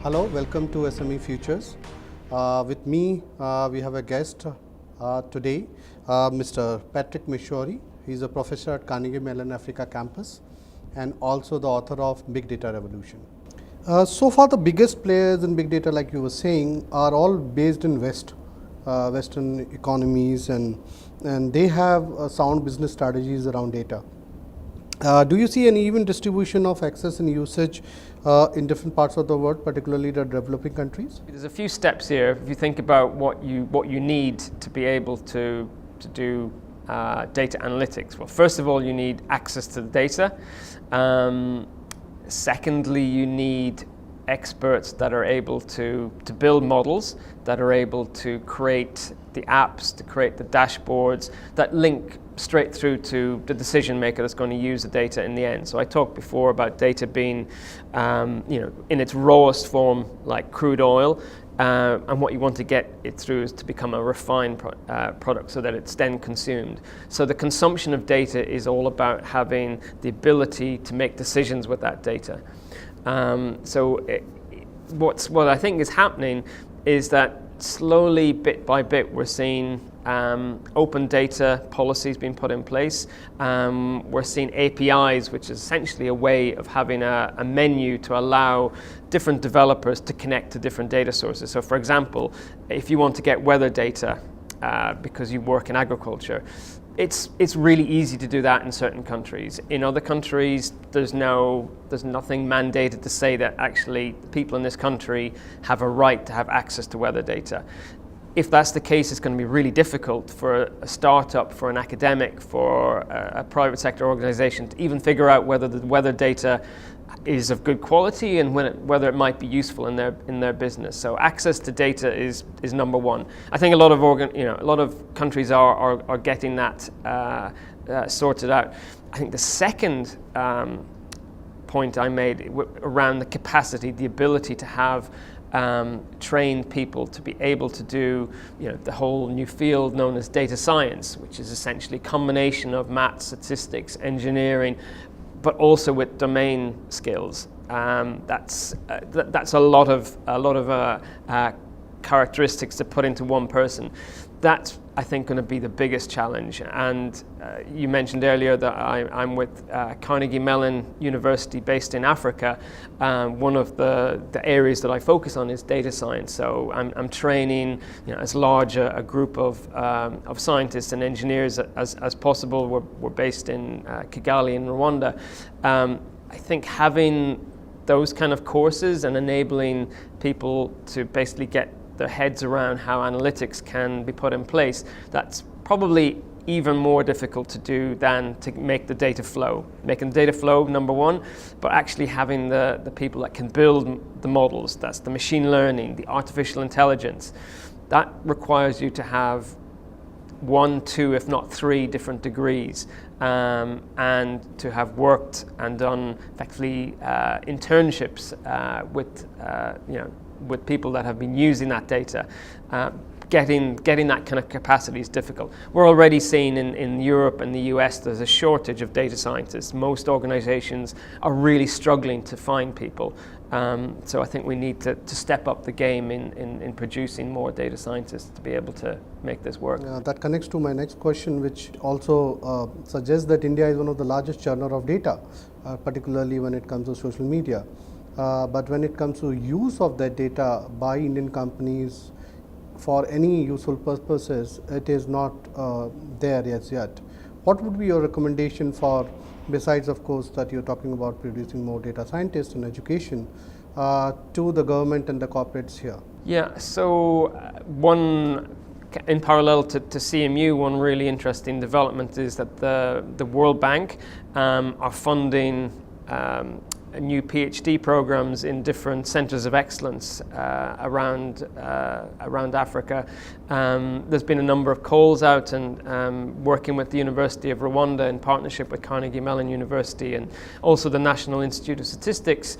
Hello, welcome to SME Futures. With me, we have a guest today, Mr. McSharry. He's a professor at Carnegie Mellon Africa campus and also the author of Big Data Revolution. So far, the biggest players in big data, like you were saying, are all based in Western economies, and they have sound business strategies around data. Do you see an even distribution of access and usage in different parts of the world, particularly the developing countries? There's a few steps here. If you think about what you need to be able to do data analytics, well, first of all, you need access to the data. Secondly, you need experts that are able to build models, that are able to create the apps, to create the dashboards that link straight through to the decision maker that's going to use the data in the end. So I talked before about data being, in its rawest form, like crude oil, and what you want to get it through is to become a refined product so that it's then consumed. So the consumption of data is all about having the ability to make decisions with that data. What I think is happening is that slowly, bit by bit, we're seeing open data policies being put in place. We're seeing APIs, which is essentially a way of having a menu to allow different developers to connect to different data sources. So for example, if you want to get weather data because you work in agriculture, it's really easy to do that in certain countries. In other countries, there's nothing mandated to say that actually people in this country have a right to have access to weather data. If that's the case, it's going to be really difficult for a startup, for an academic, for a private sector organization to even figure out whether the weather data is of good quality and whether it might be useful in their business. So access to data is number one. I think a lot of countries are getting that sorted out. I think the second point I made around the capacity, the ability to have trained people to be able to do the whole new field known as data science, which is essentially a combination of math, statistics, engineering, but also with domain skills. That's a lot of characteristics to put into one person. That's, I think, going to be the biggest challenge. And you mentioned earlier that I'm with Carnegie Mellon University based in Africa. One of the areas that I focus on is data science. So I'm training as large a group of scientists and engineers as possible. We're based in Kigali in Rwanda. I think having those kind of courses and enabling people to basically get their heads around how analytics can be put in place, that's probably even more difficult to do than to make the data flow. Making the data flow, number one, but actually having the people that can build the models, that's the machine learning, the artificial intelligence, that requires you to have 1, 2, if not 3 different degrees, and to have worked and done effectively internships with people that have been using that data. Getting that kind of capacity is difficult. We're already seeing in Europe and the US there's a shortage of data scientists. Most organizations are really struggling to find people. So I think we need to step up the game in producing more data scientists to be able to make this work. That connects to my next question, which also suggests that India is one of the largest churner of data, particularly when it comes to social media. But when it comes to use of that data by Indian companies for any useful purposes, it is not there as yet. What would be your recommendation for, besides of course that you're talking about producing more data scientists and education, to the government and the corporates here? Yeah, so in parallel to CMU, one really interesting development is that the World Bank are funding new PhD programs in different centers of excellence around Africa. There's been a number of calls out, and working with the University of Rwanda in partnership with Carnegie Mellon University and also the National Institute of Statistics,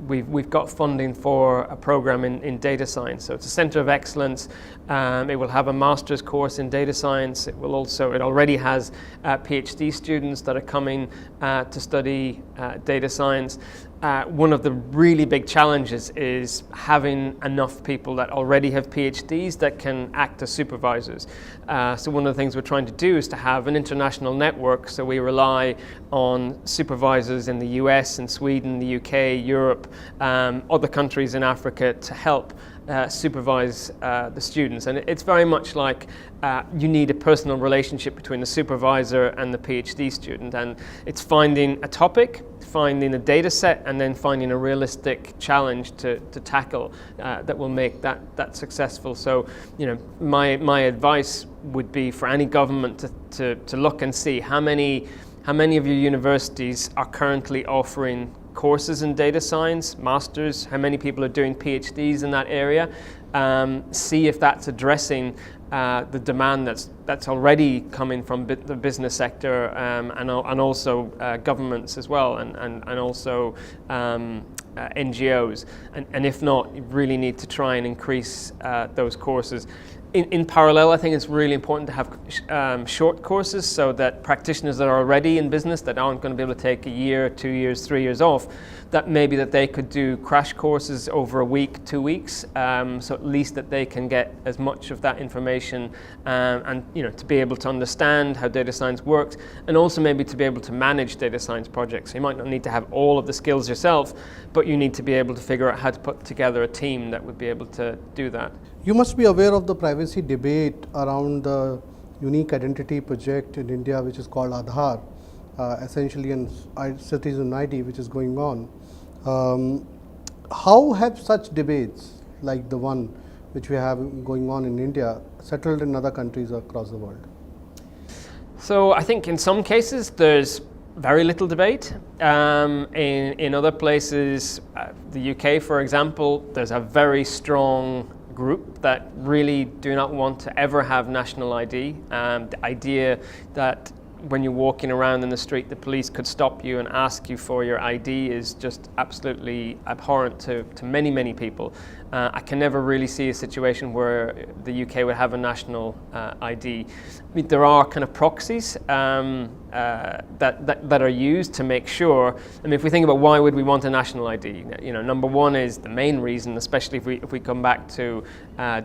we've got funding for a program in data science. So it's a center of excellence. It will have a master's course in data science. It already has PhD students that are coming to study data science. science, one of the really big challenges is having enough people that already have PhDs that can act as supervisors. So one of the things we're trying to do is to have an international network, so we rely on supervisors in the US and Sweden, the UK, Europe, other countries in Africa to help supervise the students. And it's very much like you need a personal relationship between the supervisor and the PhD student, and it's finding a topic, finding a data set, and then finding a realistic challenge to tackle that will make that successful. So, you know, my advice would be for any government to look and see how many of your universities are currently offering courses in data science, masters, how many people are doing PhDs in that area, see if that's addressing the demand that's already coming from the business sector, and also governments as well, and also NGOs. And if not, you really need to try and increase those courses. In parallel, I think it's really important to have short courses so that practitioners that are already in business that aren't going to be able to take a year, 2 years, 3 years off, that maybe that they could do crash courses over a week, 2 weeks, so at least that they can get as much of that information and to be able to understand how data science works, and also maybe to be able to manage data science projects. So you might not need to have all of the skills yourself, but you need to be able to figure out how to put together a team that would be able to do that. You must be aware of the privacy debate around the unique identity project in India, which is called Aadhaar, essentially an citizen ID, which is going on. How have such debates like the one which we have going on in India settled in other countries across the world? So I think in some cases there's very little debate. In other places, the UK for example, there's a very strong group that really do not want to ever have national ID. The idea that when you're walking around in the street, the police could stop you and ask you for your ID is just absolutely abhorrent to many, many people. I can never really see a situation where the UK would have a national ID. I mean, there are kind of proxies that are used to make sure. I mean, if we think about why would we want a national ID, number one is the main reason, especially if we come back to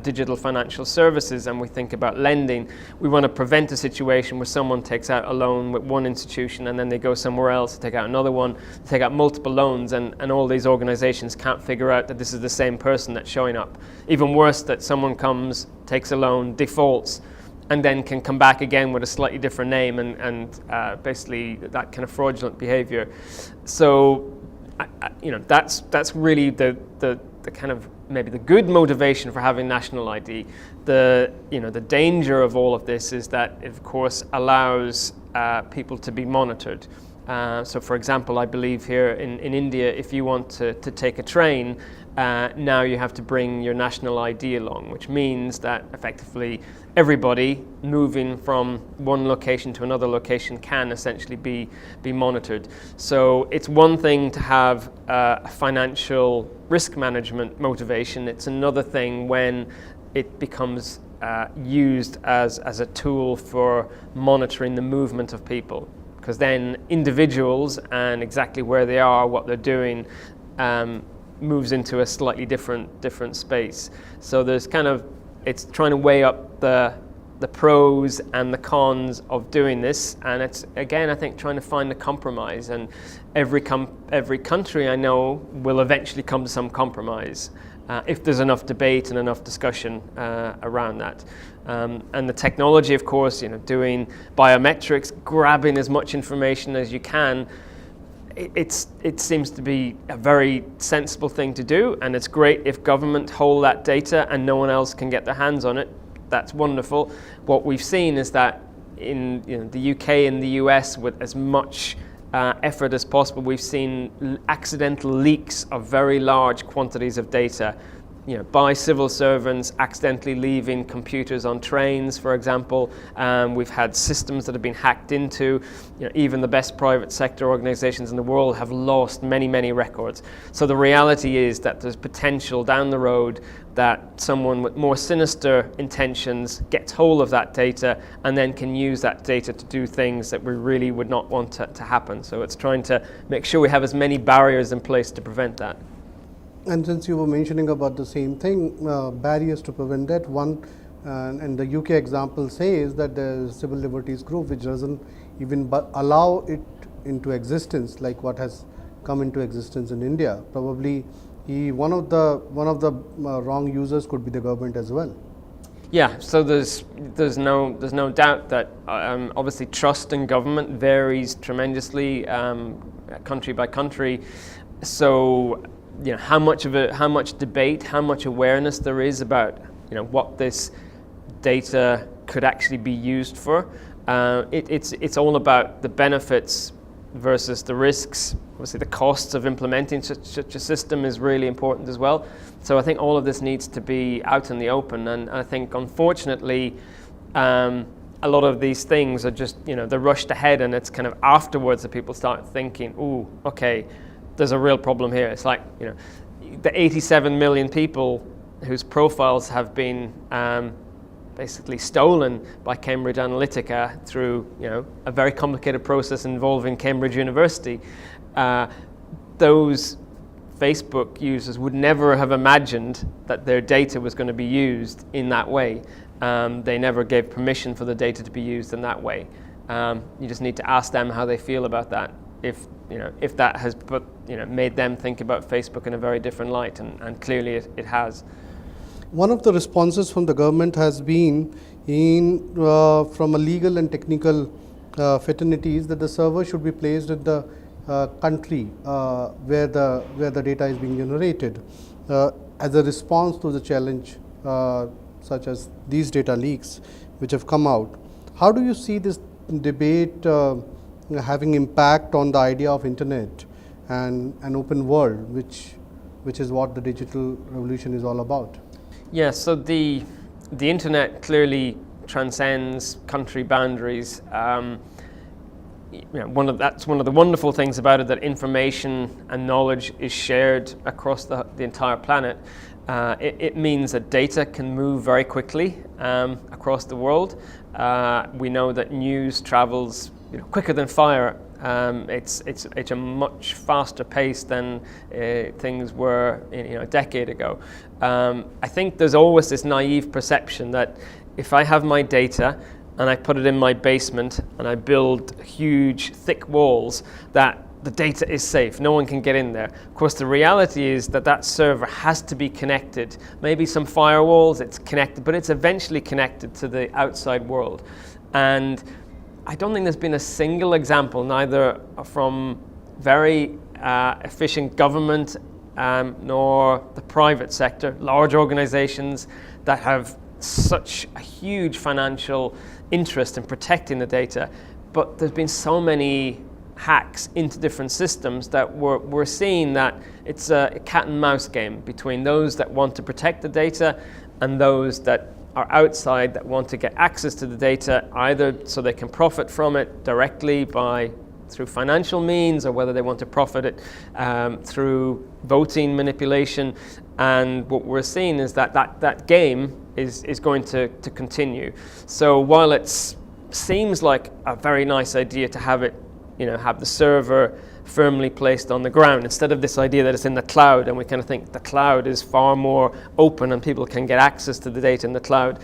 digital financial services and we think about lending, we want to prevent a situation where someone takes out a loan with one institution and then they go somewhere else to take out another one, take out multiple loans, and all these organizations can't figure out that this is the same person that's showing up. Even worse, that someone comes, takes a loan, defaults, and then can come back again with a slightly different name and basically that kind of fraudulent behavior. So, that's really the kind of maybe the good motivation for having national ID. The danger of all of this is that it of course allows people to be monitored. So for example, I believe here in India, if you want to take a train, now you have to bring your national ID along, which means that effectively everybody moving from one location to another location can essentially be monitored. So it's one thing to have a financial risk management motivation. It's another thing when it becomes used as a tool for monitoring the movement of people, because then individuals and exactly where they are, what they're doing, moves into a slightly different space. So there's it's trying to weigh up the pros and the cons of doing this, and it's again I think trying to find a compromise. And every country I know will eventually come to some compromise if there's enough debate and enough discussion around that. And the technology, of course, doing biometrics, grabbing as much information as you can. It seems to be a very sensible thing to do, and it's great if government hold that data and no one else can get their hands on it. That's wonderful. What we've seen is that in the UK and the US, with as much effort as possible, we've seen accidental leaks of very large quantities of data. by civil servants accidentally leaving computers on trains, for example. We've had systems that have been hacked into. Even the best private sector organizations in the world have lost many, many records. So the reality is that there's potential down the road that someone with more sinister intentions gets hold of that data and then can use that data to do things that we really would not want to happen. So it's trying to make sure we have as many barriers in place to prevent that. And since you were mentioning about the same thing, barriers to prevent that, one, and the UK example says that the Civil Liberties Group, which doesn't even allow it into existence, like what has come into existence in India, probably one of the wrong users could be the government as well. Yeah, so there's no doubt that obviously trust in government varies tremendously country by country. So how much debate, how much awareness there is about what this data could actually be used for. It's all about the benefits versus the risks. Obviously, the costs of implementing such a system is really important as well. So I think all of this needs to be out in the open, and I think unfortunately a lot of these things are just they're rushed ahead, and it's kind of afterwards that people start thinking, ooh, okay, there's a real problem here. It's like the 87 million people whose profiles have been basically stolen by Cambridge Analytica through a very complicated process involving Cambridge University. Those Facebook users would never have imagined that their data was going to be used in that way. They never gave permission for the data to be used in that way. You just need to ask them how they feel about that. If that has made them think about Facebook in a very different light, and clearly it has. One of the responses from the government has been from a legal and technical fraternities that the server should be placed in the country where the data is being generated as a response to the challenge such as these data leaks which have come out. How do you see this debate having impact on the idea of internet and an open world, which is what the digital revolution is all about? Yeah, so the internet clearly transcends country boundaries. That's one of the wonderful things about it, that information and knowledge is shared across the entire planet. It means that data can move very quickly across the world. We know that news travels quicker than fire. It's a much faster pace than things were a decade ago. I think there's always this naive perception that if I have my data and I put it in my basement and I build huge thick walls, that the data is safe, no one can get in there. Of course, the reality is that server has to be connected. Maybe some firewalls, it's connected, but it's eventually connected to the outside world. And I don't think there's been a single example, neither from very efficient government nor the private sector, large organizations that have such a huge financial interest in protecting the data. But there's been so many hacks into different systems that we're seeing that it's a cat and mouse game between those that want to protect the data and those that are outside that want to get access to the data, either so they can profit from it directly through financial means, or whether they want to profit it through voting manipulation. And what we're seeing is that game is going to continue. So while it seems like a very nice idea to have it, have the server firmly placed on the ground, instead of this idea that it's in the cloud, and we kind of think the cloud is far more open and people can get access to the data in the cloud.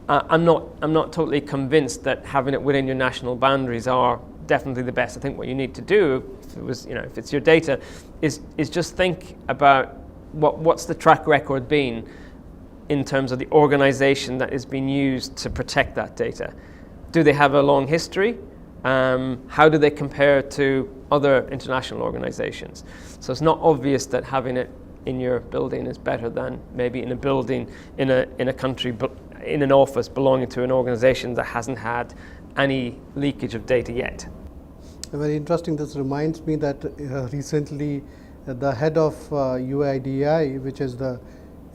I'm not totally convinced that having it within your national boundaries are definitely the best. I think what you need to do, if it's your data, is just think about what's the track record been in terms of the organization that is being used to protect that data. Do they have a long history? How do they compare to other international organizations? So it's not obvious that having it in your building is better than maybe in a building in a country, but in an office belonging to an organization that hasn't had any leakage of data yet. Very interesting. This reminds me that recently the head of UIDAI, which is the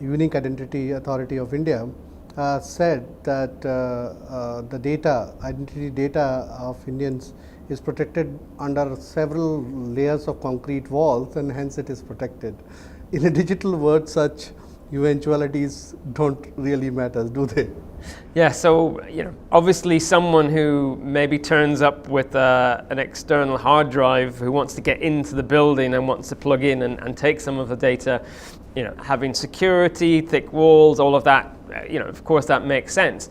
Unique Identity Authority of India said that the identity data of Indians is protected under several layers of concrete walls, and hence it is protected. In a digital world, such eventualities don't really matter, do they? Yeah, so obviously someone who maybe turns up with an external hard drive who wants to get into the building and wants to plug in and take some of the data, having security, thick walls, all of that, of course that makes sense.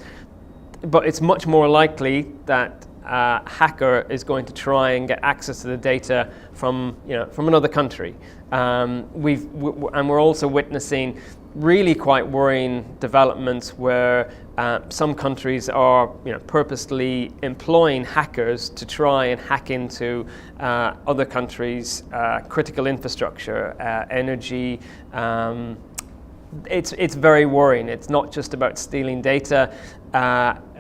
But it's much more likely that a hacker is going to try and get access to the data from another country. And we're also witnessing really quite worrying developments where some countries are purposely employing hackers to try and hack into other countries' critical infrastructure, energy. It's very worrying. It's not just about stealing data.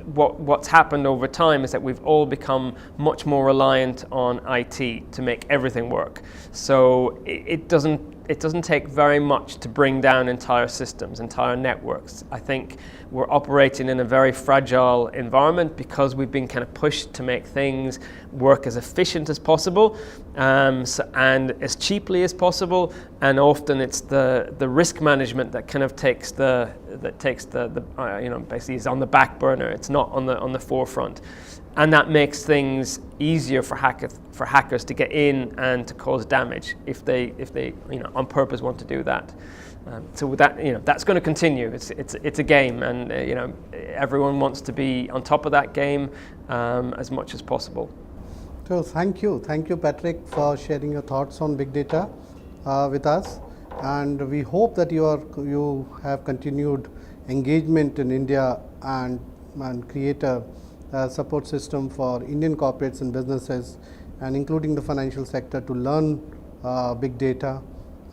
What's happened over time is that we've all become much more reliant on IT to make everything work. So it doesn't take very much to bring down entire systems, entire networks. I think we're operating in a very fragile environment because we've been kind of pushed to make things work as efficient as possible and as cheaply as possible. And often it's the risk management that kind of takes the basically is on the back burner. It's not on the forefront. And that makes things easier for hackers to get in and to cause damage if they on purpose want to do that. So that's going to continue. It's a game, and everyone wants to be on top of that game as much as possible. So thank you, Patrick, for sharing your thoughts on big data with us, and we hope that you have continued engagement in India and create a support system for Indian corporates and businesses, and including the financial sector, to learn big data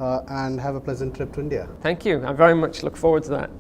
and have a pleasant trip to India. Thank you. I very much look forward to that.